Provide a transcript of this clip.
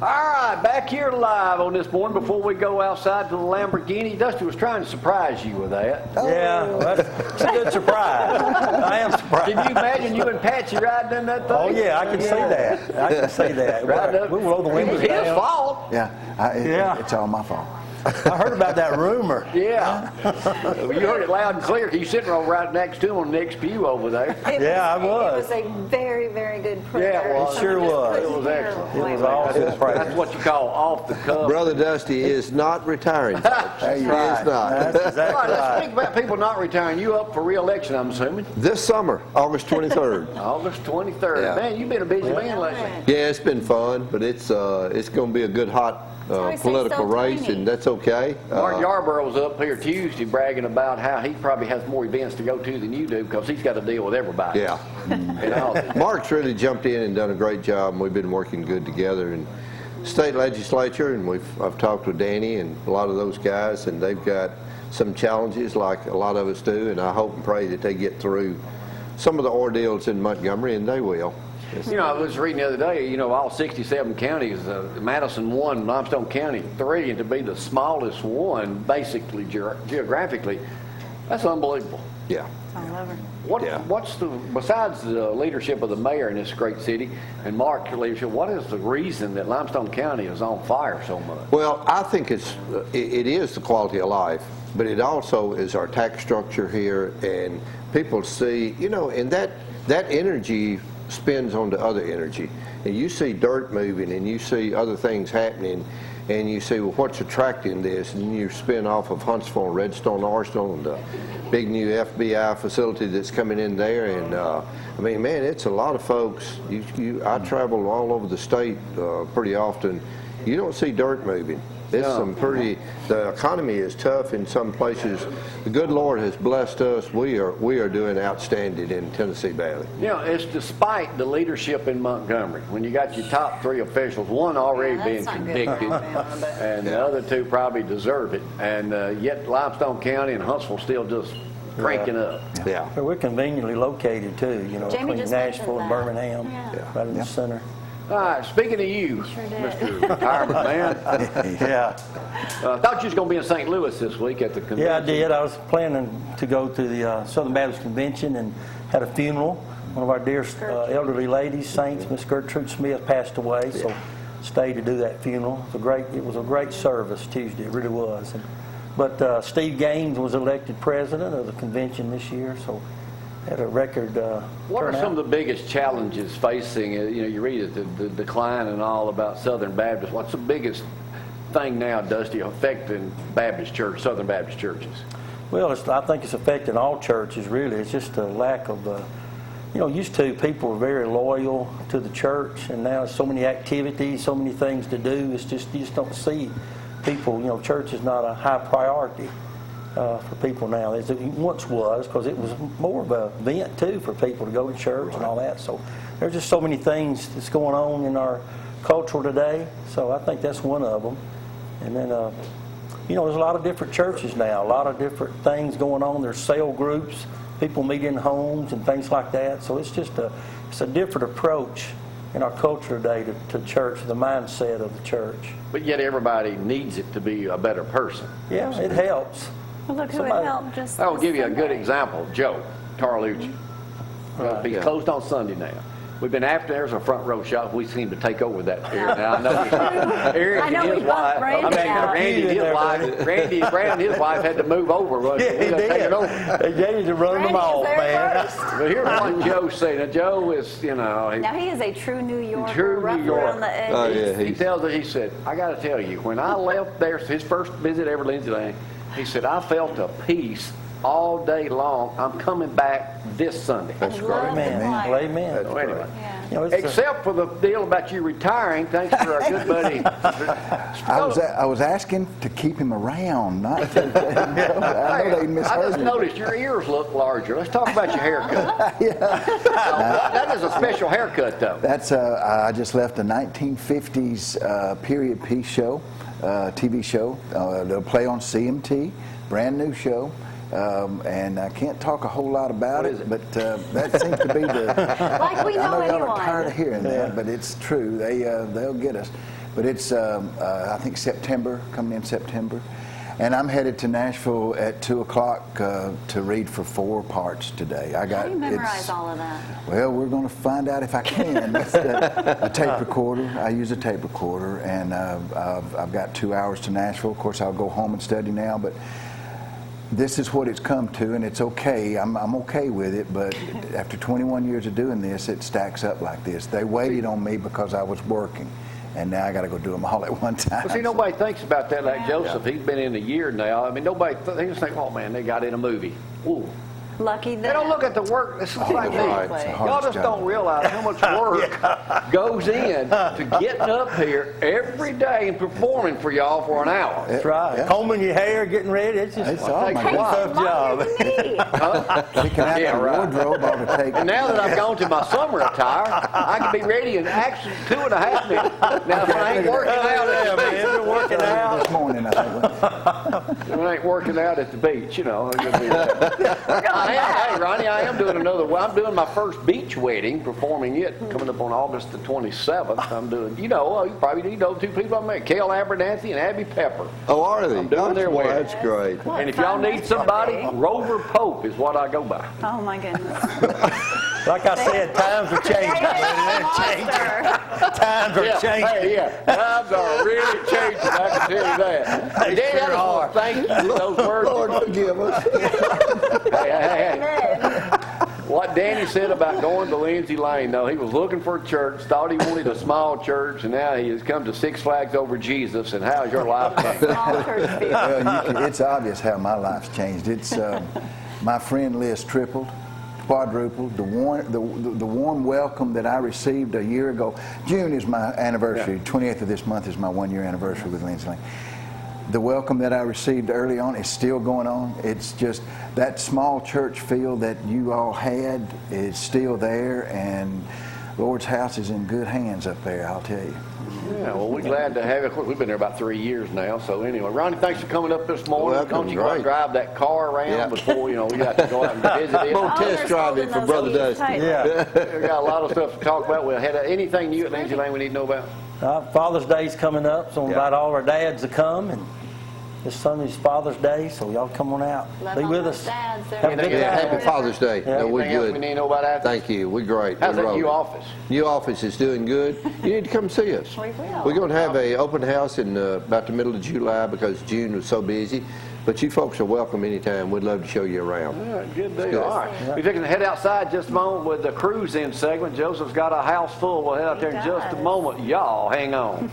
All right, back here live on this morning before we go outside to the Lamborghini. Dusty was trying to surprise you with that. Yeah, well, that's a good surprise. I am surprised. Can you imagine you and Patsy riding in that thing? Oh, yeah, I can see that. I can see that. We roll the It windows was his down. fault. Yeah, it's all my fault. I heard about that rumor. Yeah. You heard it loud and clear. He's sitting right next to him on the next pew over there. Yeah, I was. It was a very, very good prayer. Yeah, it was. It sure was. It was excellent. It was awesome. That's what you call off the cuff. Brother Dusty is not retiring. That's He right. is not. That's All exactly right, let's right. speak about people not retiring. You up for re-election, I'm assuming? This summer, August 23rd. August 23rd. Yeah. Man, you've been a busy man lately. Yeah, it's been fun, but it's going to be a good, hot why I say political so race, tiny. and that's okay. Mark Yarborough was up here Tuesday bragging about how he probably has more events to go to than you do because he's got to deal with everybody. Yeah. You know? Mark's really jumped in and done a great job, and we've been working good together. And state legislature, and I've talked with Danny and a lot of those guys, and they've got some challenges like a lot of us do, and I hope and pray that they get through some of the ordeals in Montgomery, and they will. You know, I was reading the other day, all 67 counties, Madison 1, Limestone County 3, and to be the smallest one, basically, geographically, that's unbelievable. Yeah. All over. What's besides the leadership of the mayor in this great city and Mark's leadership, what is the reason that Limestone County is on fire so much? Well, I think it is the quality of life, but it also is our tax structure here, and people see, and that energy spins onto other energy. And you see dirt moving, and you see other things happening, and you see, well, what's attracting this? And you spin off of Huntsville and Redstone Arsenal and the big new FBI facility that's coming in there. And I mean, man, it's a lot of folks. I travel all over the state pretty often. You don't see dirt moving. It's the economy is tough in some places. The good Lord has blessed us. We are doing outstanding in Tennessee Valley. It's despite the leadership in Montgomery. When you got your top 3 officials, one already being convicted, and the other 2 probably deserve it. And yet Limestone County and Huntsville still just cranking up. Yeah. Well, we're conveniently located, too, Jamie between just Nashville and mentioned that. Birmingham, Yeah. right in the center. All right, speaking of you, Sure did. Mr. Retirement Man, Yeah. I thought you was going to be in St. Louis this week at the convention. Yeah, I did. I was planning to go to the Southern Baptist Convention and had a funeral. One of our dear elderly ladies, saints, Miss Gertrude Smith, passed away, so stayed to do that funeral. It was a great service Tuesday. It really was. But Steve Gaines was elected president of the convention this year, so had a record What are turnout. some of the biggest challenges facing, you read it, the decline and all about Southern Baptist. What's the biggest thing now, Dusty, affecting Southern Baptist churches? Well, I think it's affecting all churches, really. It's just a lack of, used to people were very loyal to the church, and now so many activities, so many things to do. It's just, you just don't see people, church is not a high priority for people now, as it once was, because it was more of an event, too, for people to go to church and all that. So there's just so many things that's going on in our culture today, so I think that's one of them. And then, there's a lot of different churches now, a lot of different things going on. There's cell groups, people meet in homes and things like that. So it's just it's a different approach in our culture today to church, the mindset of the church. But yet everybody needs it to be a better person. Yeah, it helps. Well, look who it Somebody- helped just I'll this give you a good Sunday. example. Joe Tarlucci. He's closed on Sunday now. We've been after there's a front row shop. We seem to take over that area now. I know Eric I know and we his bumped wife. Randy out. Randy and his wife had to move over. Yeah, he We gotta take it did. over. They gave you to run them Randy was off, there man. first. But here's what Joe said. Now Joe is, Now he is a true New Yorker, True New rough Yorker. around the edges. Oh, yeah. he tells her, he said, I got to tell you, when I left there, his first visit ever Lindsay Lane, he said, I felt a peace all day long. I'm coming back this Sunday. And love Amen. and life. Amen. So anyway. Yeah. It's Except for the deal about you retiring, thanks for our good buddy. I was asking to keep him around, not to. I know they I misheard just me. noticed your ears look larger. Let's talk about your haircut. That is a special haircut, though. That's I just left a 1950s period piece show, TV show. They'll play on CMT, brand new show, and I can't talk a whole lot about What is it, it? but that seems to be the. Like we I know know y'all are anyone. tired of hearing that, but it's true. They'll get us. But it's I think September, coming in September, and I'm headed to Nashville at 2 o'clock to read for 4 parts today. How do you memorize all of that? Well, we're going to find out if I can. With the tape recorder, I use a tape recorder, and I've got 2 hours to Nashville. Of course, I'll go home and study now, but this is what it's come to, and it's okay. I'm okay with it, but after 21 years of doing this, it stacks up like this. They waited on me because I was working, and now I got to go do them all at one time. Well, see, nobody thinks about that like Joseph. He's been in a year now. I mean, they just think, oh, man, they got in a movie. Ooh. Lucky They them. don't look at the work. This is like right. this. It's the Y'all hardest just job. don't realize how much work goes in to getting up here every day and performing for y'all for an hour. That's right. Yeah. Combing your hair, getting ready. It's just It's a all Take my a while. tough job. Longer than me. Picking out Yeah, the right. wardrobe ought to take. And now that I've gone to my summer attire, I can be ready in actually 2.5 minutes. Now, if I ain't working out Yeah, at the man, been working out. This morning, I think. beach, if I ain't working out at the beach, you know. It's gonna be hey, Ronnie, I am doing I'm doing my first beach wedding, performing it, coming up on August the 27th. I'm doing, you probably know 2 people I met, Cale Abernathy and Abby Pepper. Oh, are they? I'm doing their wedding. That's great. What And if y'all fun need that's gonna somebody, be. Rover Pope is what I go by. Oh my goodness. Like I said, times are changing. They're changing. Monster. Times are Yeah, changing. hey, yeah, times are really changing, I can tell you that. They Danny, I sure just want to thank you for those words. Lord forgive us. Hey. Amen. What Danny said about going to Lindsay Lane, though, he was looking for a church, thought he wanted a small church, and now he has come to Six Flags Over Jesus. And how's your life changed? Small church people. Well, it's obvious how my life's changed. It's my friend list tripled, quadrupled. The warm welcome that I received a year ago. June is my anniversary. 28th of this month is my 1-year anniversary with Lindsay Lane. The welcome that I received early on is still going on. It's just that small church feel that you all had is still there, and Lord's house is in good hands up there, I'll tell you. Yeah, well, we're glad to have you. Of course, we've been there about 3 years now. So anyway, Ronnie, thanks for coming up this morning. Welcome, Don't you go out and great. drive that car around Yeah. before, we got to go out and visit it. Well, Oh, test they're drive it holding for those Brother keys Dusty. tight. Yeah. We got a lot of stuff to talk about. We had anything new at Lindsay Lane we need to know about? Father's Day's coming up, so I Yeah. invite all our dads to come. And this Sunday's Father's Day, so y'all come on out. Love Be all with those us. dads. They're Have a good really Yeah, time. happy Father's Day. Yeah. No, we're Anything else we good. need to know about after? Thank you. We're great. How's We're that new rolling. office? New office is doing good. You need to come see us. We will. We're going to have a open house in about the middle of July because June was so busy. But you folks are welcome anytime. We'd love to show you around. All right, good deal. good. All right. We're fixing to head outside just a moment with the cruise-in segment. Joseph's got a house full. We'll head out there in just a does. moment. Y'all hang on.